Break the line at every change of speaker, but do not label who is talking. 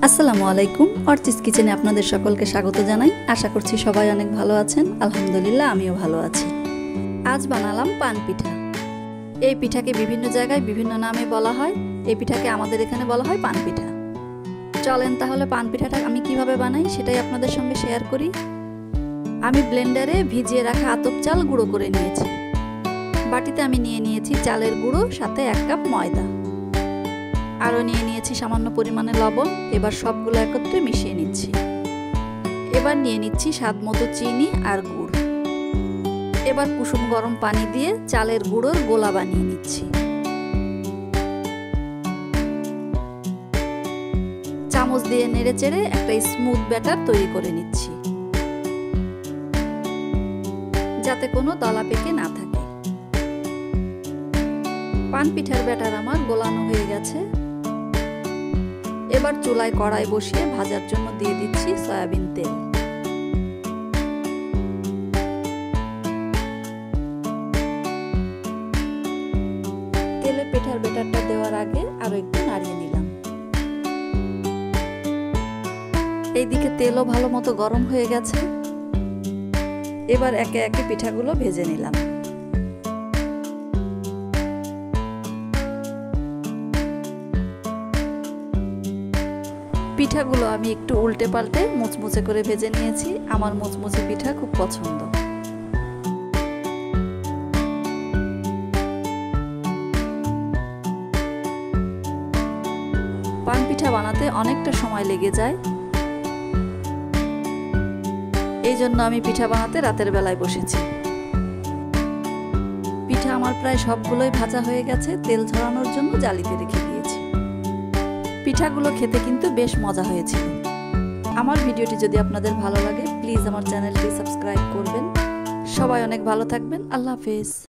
আসসালামু আলাইকুম। অর্চিস কিচেনে আপনাদের সকলকে স্বাগত জানাই। আশা করছি সবাই অনেক ভালো আছেন। আলহামদুলিল্লাহ আমিও ভালো আছি। আজ বানালাম পান পিঠা। এই পিঠাকে বিভিন্ন জায়গায় বিভিন্ন নামে বলা হয়। এই পিঠাকে আমাদের এখানে বলা হয় পান পিঠা। চলেন তাহলে পান পিঠাটা আমি কিভাবে বানাই সেটাই আপনাদের সঙ্গে শেয়ার করি। আমি ব্লেন্ডারে ভিজিয়ে রাখা আতপ চাল গুঁড়ো করে নিয়েছি। বাটিতে আমি নিয়ে নিয়েছি চালের গুঁড়ো, সাথে 1 কাপ ময়দা, আরও নিয়ে নিয়েছি সামান্য পরিমাণে লবণ। এবার সবগুলো একত্রে মিশিয়ে নিচ্ছি। এবার নিয়ে নিচ্ছি স্বাদ মতো চিনি আর গুড়। এবার কুসুম গরম পানি দিয়ে চালের গুঁড়োর গোলা বানিয়ে নিচ্ছি। চামচ দিয়ে নেড়েচেড়ে একটা স্মুথ ব্যাটার তৈরি করে নিচ্ছি, যাতে কোনো দলা পেকে না থাকে। পান পিঠার ব্যাটার আমার গোলানো হয়ে গেছে। এবার চুলায় কড়াই বসিয়ে ভাজার জন্য দিয়ে দিচ্ছি সয়াবিন তেল। তেলে পিঠার ব্যাটারটা দেওয়ার আগে আরো একটু নাড়িয়ে নিলাম। এইদিকে তেলও ভালো মতো গরম হয়ে গেছে। এবার একে একে পিঠাগুলো ভেজে নিলাম। পিঠাগুলো আমি একটু উল্টে পাল্টে মুচমুচে করে ভেজে নিয়েছি। আমার মুচমুচে পিঠা খুব পছন্দ। পান পিঠা বানাতে অনেকটা সময় লেগে যায়। এই জন্য আমি পিঠা বানাতে রাতের বেলায় বসেছি। পিঠা আমার প্রায় সবগুলোই ভাজা হয়ে গেছে। তেল ঝরানোর জন্য জালিতে রেখে দিয়েছি। পিঠাগুলো খেতে কিন্তু বেশ মজা হয়েছিল। আমার ভিডিওটি যদি আপনাদের ভালো লাগে প্লিজ আমার চ্যানেলটি সাবস্ক্রাইব করবেন। সবাই অনেক ভালো থাকবেন। আল্লাহ হাফেজ।